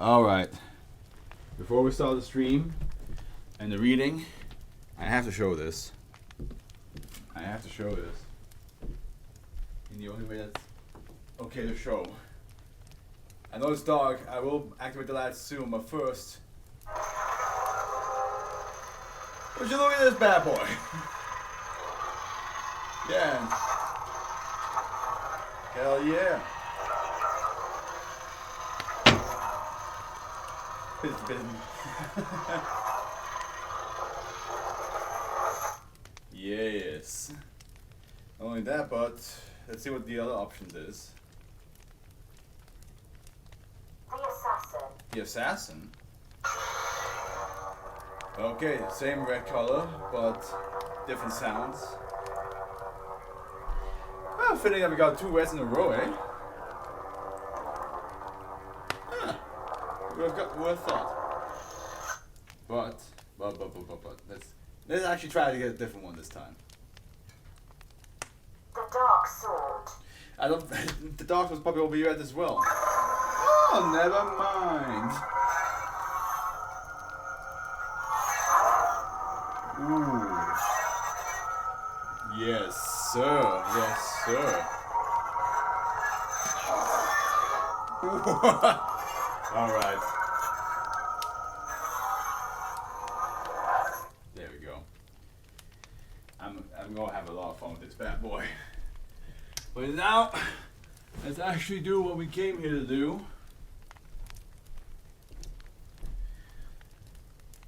Alright. Before we start the stream and the reading, I have to show this. In the only way that's okay to show. I know it's dark, I will activate the lights soon, but first... would you look at this bad boy? Yeah. Hell yeah. It's been... yes. Not only that, but let's see what the other options is. The assassin. The assassin? Okay, same red color, but different sounds. Oh, fitting that we got 2 reds in a row, eh? Huh. Would have thought. But, let's actually try to get a different one this time. The dark sword. I don't. The dark was probably over red as well. Oh, never mind. Ooh. Yes, sir. Yes, sir. All right. There we go. I'm gonna have a lot of fun with this bad boy. But now, let's actually do what we came here to do.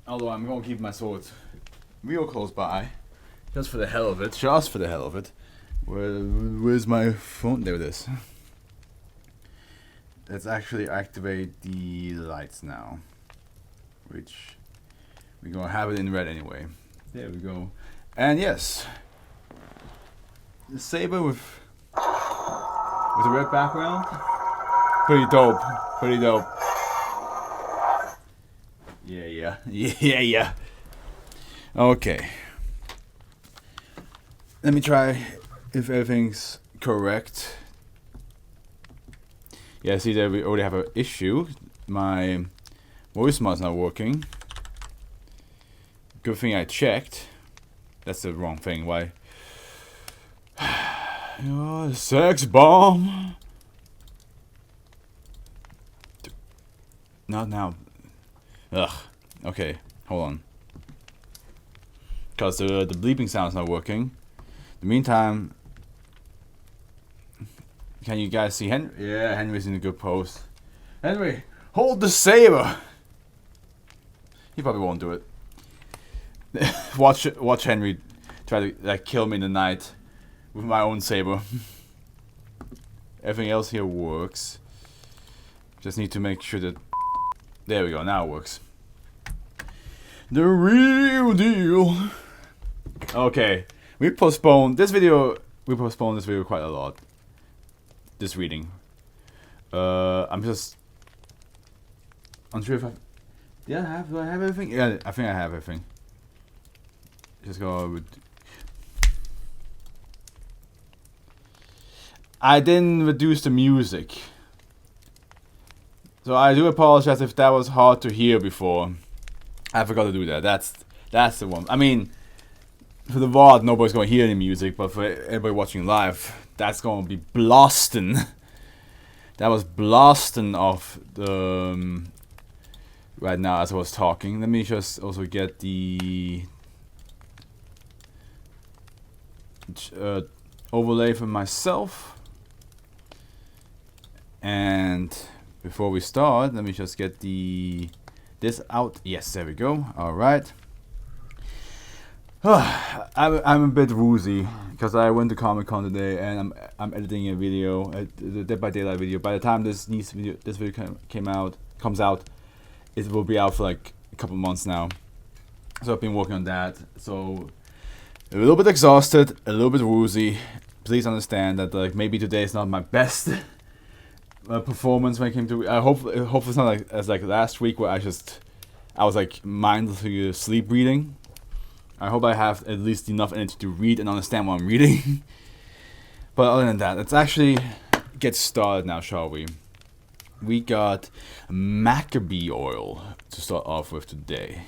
Although I'm gonna keep my sword real close by, just for the hell of it. Just for the hell of it. Where's my phone? There it is. Let's actually activate the lights now, which we're gonna have it in red anyway. There we go. And yes, the saber with a red background, pretty dope. Pretty dope. Yeah. Okay. Let me try if everything's correct. Yeah, see that we already have an issue. My voice mod's not working. Good thing I checked. That's the wrong thing. Why? Oh, sex bomb. Not now. Ugh. Okay, hold on. Because the bleeping sound's not working. In the meantime, can you guys see Henry? Yeah, Henry's in a good pose. Henry, hold the saber. He probably won't do it. Watch Henry try to kill me in the night with my own saber. Everything else here works. Just need to make sure that. There we go. Now it works. The real deal. Okay, we postponed this video. We postponed this video quite a lot. This reading. I'm just unsure if do I have everything? Yeah, I think I have everything. Just go with. I didn't reduce the music, so I do apologize if that was hard to hear before. I forgot to do that. That's the one. I mean, for the VOD, nobody's gonna hear any music, but for everybody watching live, that's gonna be blasting. That was blasting off the right now as I was talking. Let me just also get the overlay for myself. And before we start, let me just get this out. Yes, there we go. All right. I'm a bit woozy because I went to Comic-Con today and I'm editing a video, the Dead by Daylight video. By the time this video comes out, it will be out for like a couple months now. So I've been working on that. So a little bit exhausted, a little bit woozy. Please understand that like maybe today is not my best performance when it came to. I hope it's not like as like last week where I was like mindlessly sleep reading. I hope I have at least enough energy to read and understand what I'm reading. But other than that, let's actually get started now, shall we? we got Maccabee oil to start off with today.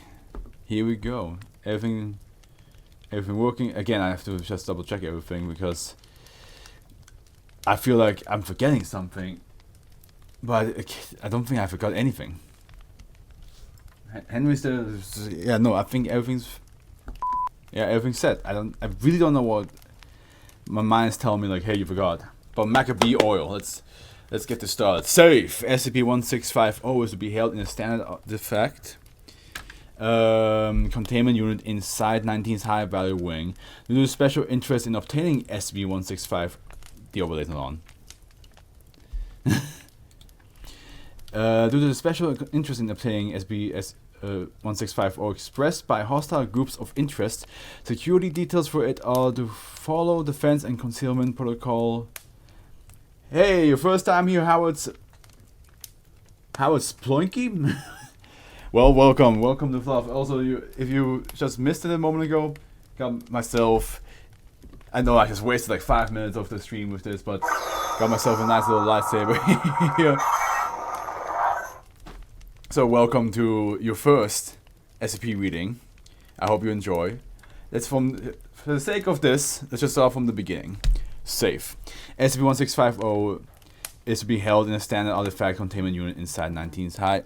Here we go. Everything working. Again, I have to just double check everything because I feel like I'm forgetting something, but I don't think I forgot anything. Henry's there. Yeah, no, I think everything's set. I really don't know what my mind's telling me. Like, hey, you forgot. But Maccabee oil. Let's get this started. Safe. SCP-1650 is to be held in a standard defect containment unit inside 19's high value wing. Due to special interest in obtaining SCP-165, the overlay's not on. Due to the special interest in obtaining SCP-1650 expressed by hostile groups of interest, security details for it are to follow defense and concealment protocol. Hey, your first time here, Howard Sploinky? Well, welcome to Fluff. Also, if you just missed it a moment ago, got myself. I know I just wasted like 5 minutes of the stream with this, but got myself a nice little lightsaber here. So welcome to your first SCP reading. I hope you enjoy. For the sake of this, let's just start from the beginning. Safe. SCP-1650 is to be held in a standard artifact containment unit inside 19's high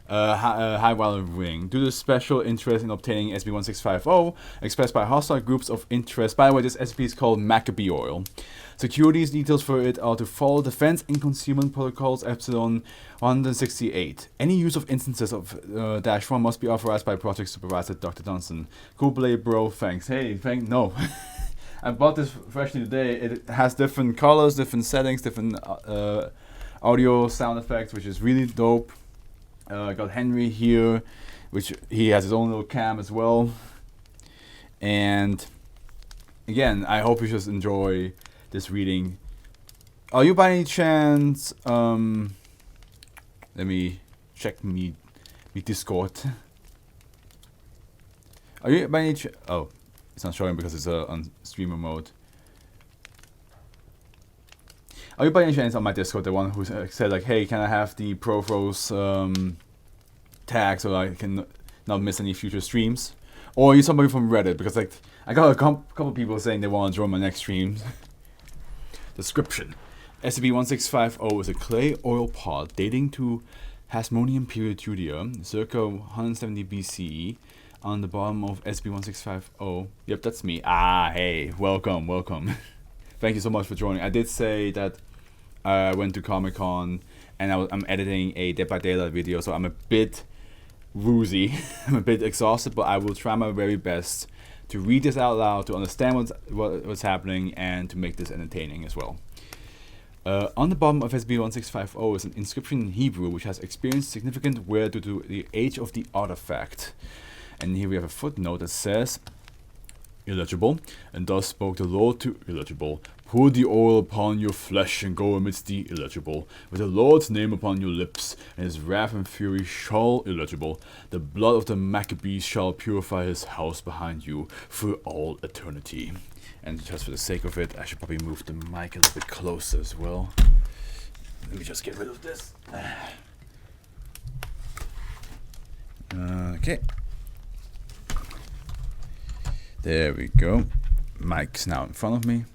value wing. Due to special interest in obtaining SCP-1650 expressed by hostile groups of interest. By the way, this SCP is called Maccabee oil. Security details for it are to follow Defense and Concealment Protocols Epsilon 168. Any use of instances of -1 must be authorized by Project Supervisor Dr. Johnson. Cool play, bro. Thanks. Hey, no. I bought this freshly today. It has different colors, different settings, different audio sound effects, which is really dope. Got Henry here, which he has his own little cam as well. And again, I hope you just enjoy this reading. Are you by any chance let me check me Discord. Are you by any oh, it's not showing because it's on streamer mode. Are you by any chance on my Discord the one who said like, hey, can I have the Pro-Fros tag so I can not miss any future streams? Or are you somebody from Reddit? Because like I got a couple people saying they want to join my next stream. Description. SCP-1650 is a clay oil pod dating to Hasmonean period Judea, circa 170 BCE. On the bottom of SCP-1650. Yep, that's me. Ah, hey, welcome. Thank you so much for joining. I did say that I went to Comic-Con and I'm editing a Dead by Daylight video, so I'm a bit woozy. I'm a bit exhausted, but I will try my very best to read this out loud, to understand what's happening, and to make this entertaining as well. On the bottom of SCP-1650 is an inscription in Hebrew which has experienced significant wear due to the age of the artifact. And here we have a footnote that says, illegible, and thus spoke the Lord to illegible. Pour the oil upon your flesh and go amidst the illegible, with the Lord's name upon your lips, and his wrath and fury shall illegible. The blood of the Maccabees shall purify his house behind you for all eternity. And just for the sake of it, I should probably move the mic a little bit closer as well. Let me just get rid of this. Okay. There we go. Mic's now in front of me.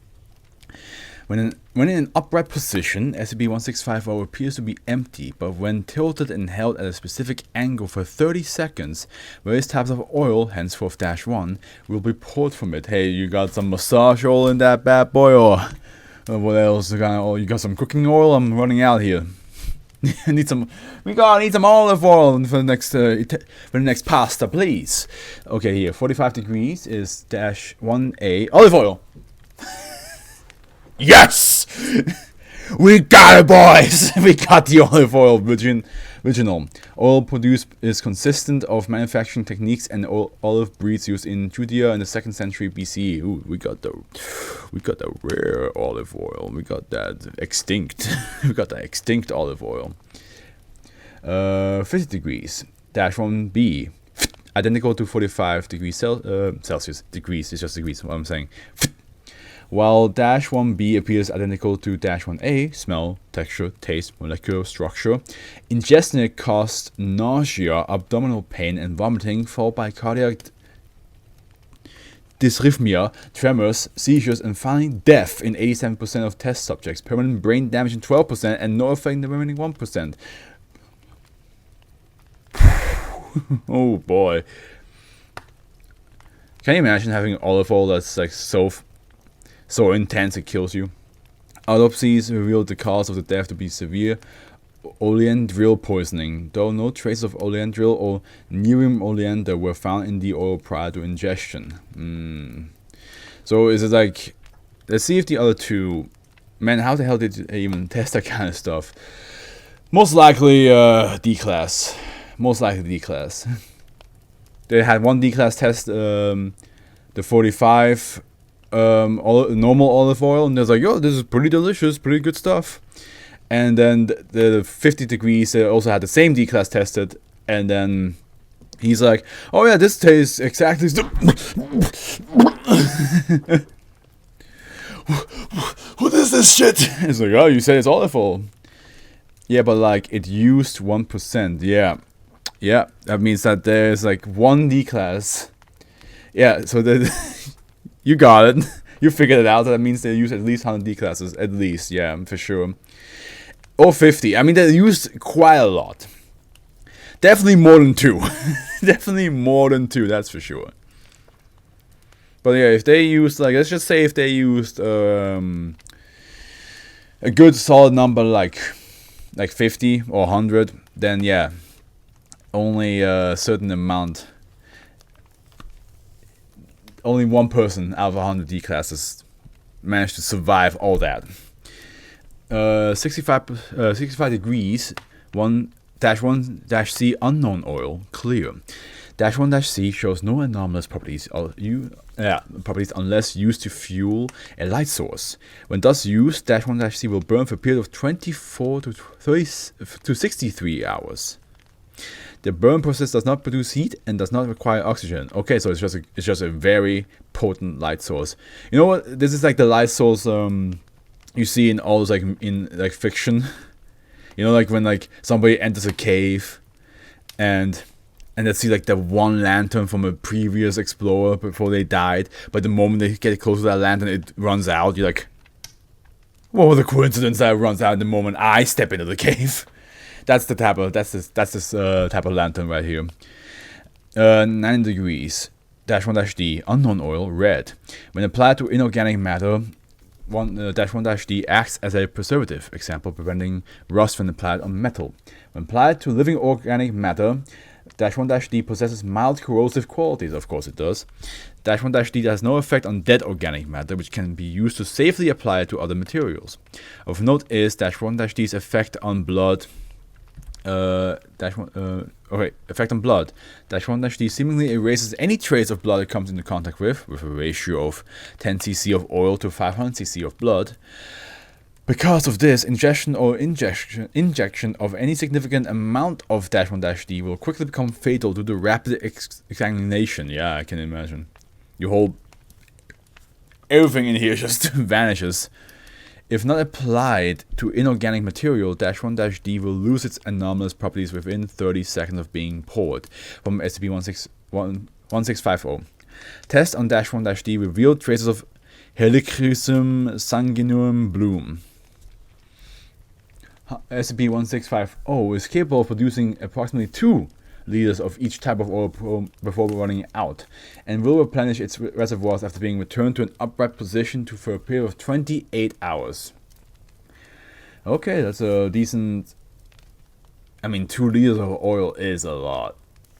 When in an upright position, SCP-1650 appears to be empty, but when tilted and held at a specific angle for 30 seconds, various types of oil, henceforth -1, will be poured from it. Hey, you got some massage oil in that bad boy, or what else kind of oil? You got some cooking oil? I'm running out here. We need some olive oil for the next pasta, please. Okay, here 45 degrees is -1A olive oil. Yes, we got it, boys. We got the olive oil original. Oil produced is consistent of manufacturing techniques and olive breeds used in Judea in the 2nd century BCE. Ooh, we got the rare olive oil. We got that extinct. We got that extinct olive oil. 50 degrees -1B, identical to 45 degrees Celsius. Degrees is just degrees. What I'm saying. While -1b appears identical to -1a, smell, texture, taste, molecular structure, ingesting it caused nausea, abdominal pain, and vomiting, followed by cardiac dysrhythmia, tremors, seizures, and finally death in 87% of test subjects, permanent brain damage in 12%, and no effect in the remaining 1%. Oh boy. Can you imagine having olive oil that's like so intense it kills you? Autopsies revealed the cause of the death to be severe oleandril poisoning, though no traces of oleandril or neurium oleander were found in the oil prior to ingestion. So is it like, let's see if the other two, man, how the hell did they even test that kind of stuff? Most likely D-class. Most likely D-class. They had one D-class test, the 45 normal olive oil, and they're like, yo, this is pretty delicious, pretty good stuff. And then the 50 degrees also had the same D-class tested, and then he's like, oh yeah, this tastes exactly what is this shit? It's like, oh, you said it's olive oil. Yeah, but like it used 1%. Yeah, that means that there's like one D-class. Yeah, so that you got it. You figured it out. That means they use at least 100 D-classes, at least. Yeah, for sure. Or 50. I mean, they used quite a lot. Definitely more than 2. Definitely more than 2, that's for sure. But yeah, if they used, like, let's just say if they used a good solid number like 50 or 100, then yeah, only a certain amount, only one person out of 100 D-classes managed to survive all that. 65 degrees, 1-1-C unknown oil, clear. -1-C shows no anomalous properties unless used to fuel a light source. When thus used, -1-C will burn for a period of 24 to 63 hours. The burn process does not produce heat and does not require oxygen. Okay, so it's just a very potent light source. You know what? This is like the light source you see in all those in fiction. You know, like when like somebody enters a cave and they see like the one lantern from a previous explorer before they died, but the moment they get close to that lantern, it runs out. You're like, what was the coincidence that it runs out the moment I step into the cave? That's the type of this type of lantern right here. 9 degrees. -1-D unknown oil, red. When applied to inorganic matter, -1-D acts as a preservative, example preventing rust when applied on metal. When applied to living organic matter, -1-D possesses mild corrosive qualities. Of course it does. -1-D has no effect on dead organic matter, which can be used to safely apply it to other materials. Of note is -1-D's effect on blood. Effect on blood. -1-D seemingly erases any trace of blood it comes into contact with a ratio of 10 cc of oil to 500 cc of blood. Because of this, ingestion of any significant amount of -1-D will quickly become fatal due to rapid exsanguination. Yeah, I can imagine. Everything in here just vanishes. If not applied to inorganic material, -1-D will lose its anomalous properties within 30 seconds of being poured. From SCP-1650. Tests on -1-D revealed traces of Helichrysum sanguineum bloom. SCP-1650 is capable of producing approximately 2 liters of each type of oil before running out, and will replenish its reservoirs after being returned to an upright position for a period of 28 hours. Okay, that's a decent. I mean, 2 liters of oil is a lot.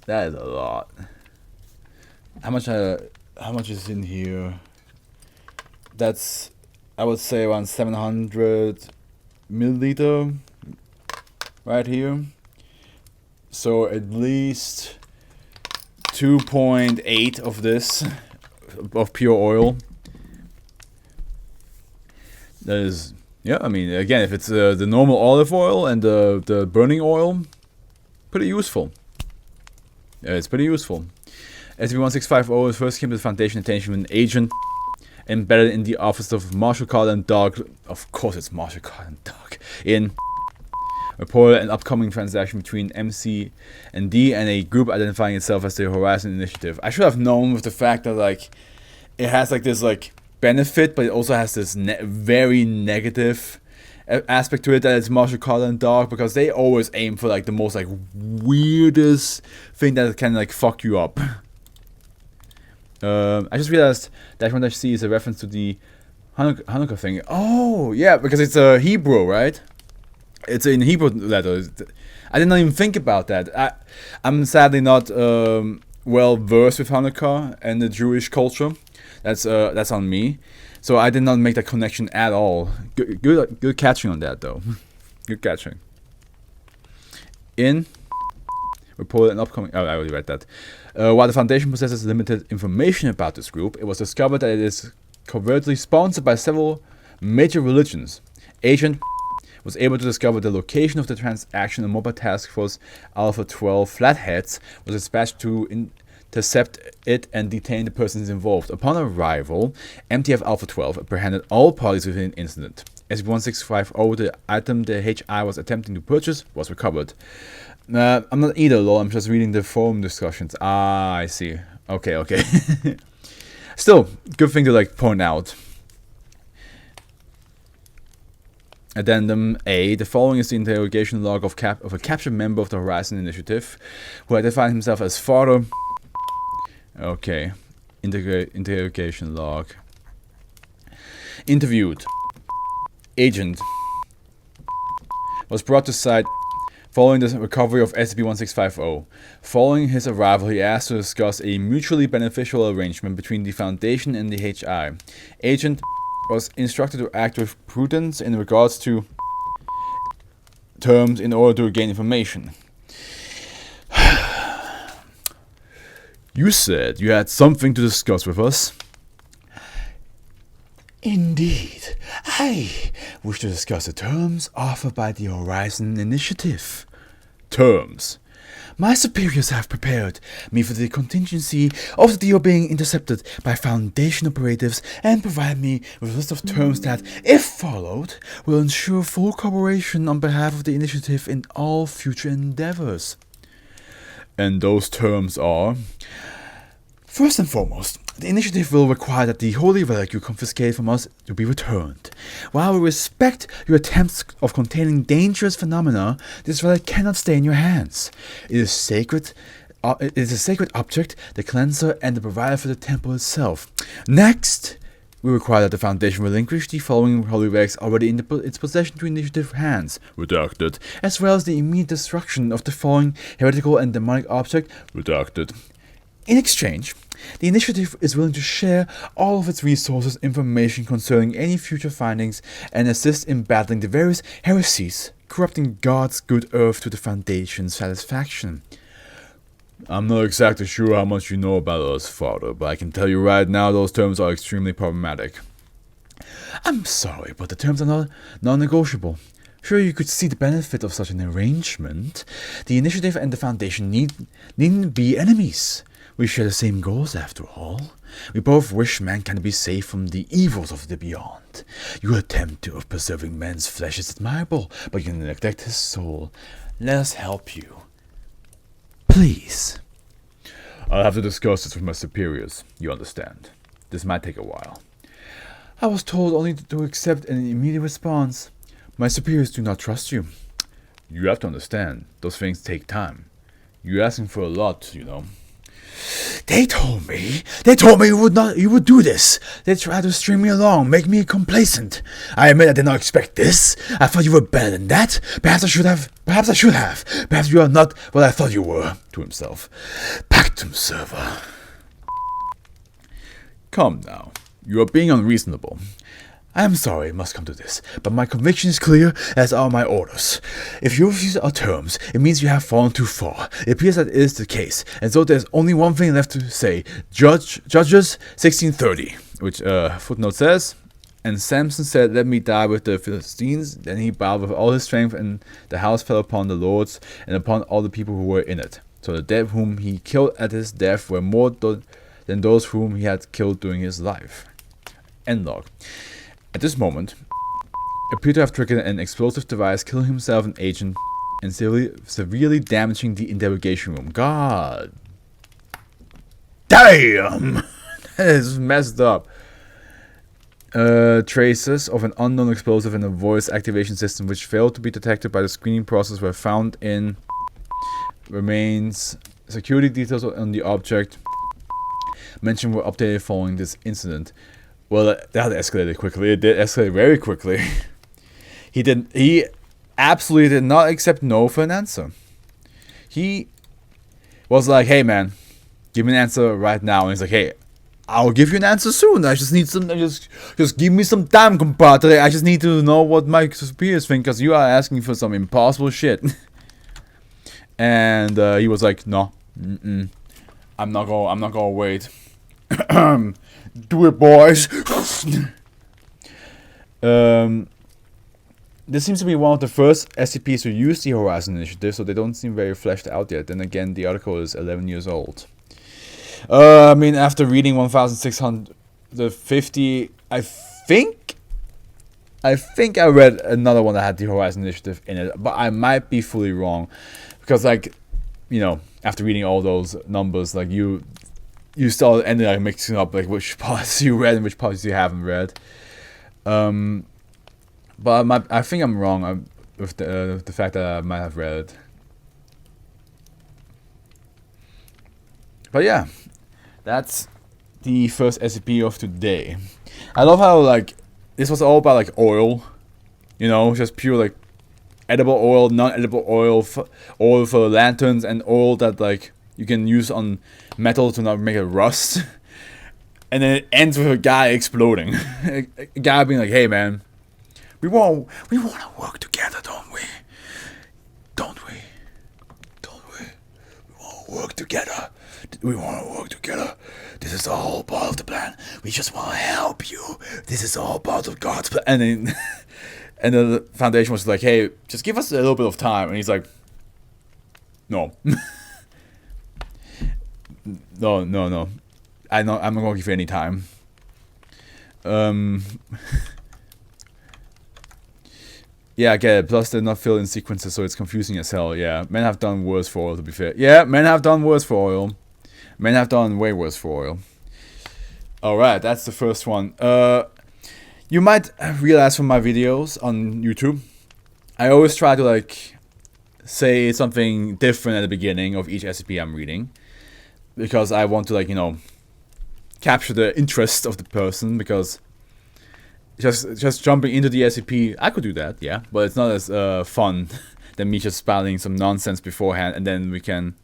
That is a lot. How much is in here? That's, I would say, around 700 milliliter right here. So at least 2.8 of this, of pure oil. That is, yeah, I mean, again, if it's the normal olive oil and the burning oil, pretty useful. Yeah, it's pretty useful. SCP-1650 first came to the Foundation attention when Agent embedded in the office of Marshall Carlin Dog. Of course, it's Marshall Carlin Dog. In reported an upcoming transaction between MC and D and a group identifying itself as the Horizon Initiative. I should have known with the fact that like it has like this like benefit, but it also has this very negative aspect to it, that it's Marshall Carlin Dog, because they always aim for like the most like weirdest thing that can like fuck you up. I just realized -1-C is a reference to the Hanukkah thing. Oh yeah, because it's a Hebrew, right? It's in Hebrew letters. I did not even think about that. I'm sadly not well versed with Hanukkah and the Jewish culture. That's on me. So I did not make that connection at all. Good catching on that though. Good catching. In reported an upcoming. Oh, I already read that. While the Foundation possesses limited information about this group, it was discovered that it is covertly sponsored by several major religions. Agent was able to discover the location of the transaction. A mobile task force Alpha-12 Flatheads was dispatched to intercept it and detain the persons involved. Upon arrival, MTF Alpha-12 apprehended all parties within the incident. SCP-1650, the item the HI was attempting to purchase, was recovered. I'm not either, lol. I'm just reading the forum discussions. Ah, I see. Okay. Still, good thing to like point out. Addendum A. The following is the interrogation log of a captured member of the Horizon Initiative, who identified himself as Father. Okay. Interrogation log. Interviewed. Agent was brought to site following the recovery of SCP-1650. Following his arrival, he asked to discuss a mutually beneficial arrangement between the Foundation and the HI. Agent was instructed to act with prudence in regards to terms in order to gain information. You said you had something to discuss with us. Indeed, I wish to discuss the terms offered by the Horizon Initiative. Terms. My superiors have prepared me for the contingency of the deal being intercepted by Foundation operatives and provide me with a list of terms that, if followed, will ensure full cooperation on behalf of the initiative in all future endeavors. And those terms are: first and foremost, the initiative will require that the holy relic you confiscated from us to be returned. While we respect your attempts of containing dangerous phenomena, this relic cannot stay in your hands. It is sacred. It is a sacred object, the cleanser, and the provider for the temple itself. Next, we require that the Foundation relinquish the following holy relics already in its possession to initiative hands, redacted, as well as the immediate destruction of the following heretical and demonic object, redacted. In exchange, the initiative is willing to share all of its resources, information concerning any future findings, and assist in battling the various heresies corrupting God's good earth to the Foundation's satisfaction. I'm not exactly sure how much you know about us, Father, but I can tell you right now those terms are extremely problematic. I'm sorry, but the terms are not non-negotiable. Sure, you could see the benefit of such an arrangement. The initiative and the Foundation needn't be enemies. We share the same goals, after all. We both wish mankind to be safe from the evils of the beyond. Your attempt of preserving man's flesh is admirable, but you neglect his soul. Let us help you. Please. I'll have to discuss this with my superiors, you understand. This might take a while. I was told only to accept an immediate response. My superiors do not trust you. You have to understand, those things take time. You're asking for a lot, you know. They told me you would do this. They tried to string me along, make me complacent. I admit I did not expect this. I thought you were better than that. Perhaps I should have. Perhaps you are not what I thought you were, to himself. Pactum server. Come now. You are being unreasonable. I am sorry it must come to this, but my conviction is clear, as are my orders. If you refuse our terms, it means you have fallen too far. It appears that is the case, and so there's only one thing left to say. Judges 1630, which footnote says, and Samson said, "Let me die with the Philistines." Then he bowed with all his strength, and the house fell upon the lords and upon all the people who were in it. So the dead whom he killed at his death were more than those whom he had killed during his life. End log. At this moment, appear to have triggered an explosive device, killing himself and agent, and severely damaging the interrogation room. God damn! That is messed up. Traces of an unknown explosive in a voice activation system which failed to be detected by the screening process were found in remains. Security details on the object mentioned were updated following this incident. Well, that escalated quickly. It did escalate very quickly. He absolutely did not accept no for an answer. He was like, hey man, give me an answer right now. And he's like, hey, I'll give you an answer soon. I just need some, just give me some time, compadre. I just need to know what my superiors think, because you are asking for some impossible shit. And he was like, no, I'm not gonna wait. Do it, boys. This seems to be one of the first SCPs to use the Horizon Initiative, so they don't seem very fleshed out yet. Then again, the article is 11 years old. I mean, after reading 1650, I think I read another one that had the Horizon Initiative in it, but I might be fully wrong, because, like, you know, after reading all those numbers, like, you start ending up mixing up, like, which parts you read and which parts you haven't read. But I think I'm wrong with the fact that I might have read it. But yeah, that's the first SCP of today. I love how, like, this was all about, like, oil, you know, just pure, like, edible oil, non-edible oil, oil for lanterns, and oil that, like, you can use on metal to not make it rust. And then it ends with a guy exploding. A guy being like, hey man, we want to work together, don't we? Don't we? Don't we? We want to work together. We want to work together. This is all part of the plan. We just want to help you. This is all part of God's plan. And then, and then the Foundation was like, hey, just give us a little bit of time. And he's like, no. No. I'm not gonna give you any time. Yeah, I get it. Plus, they're not filled in sequences, so it's confusing as hell. Yeah, men have done worse for oil, to be fair. Yeah, men have done worse for oil. Men have done way worse for oil. Alright, that's the first one. You might realize from my videos on YouTube, I always try to, like, say something different at the beginning of each SCP I'm reading, because I want to, like, you know, capture the interest of the person, because just jumping into the SCP, I could do that, yeah, but it's not as fun than me just spouting some nonsense beforehand, and then we can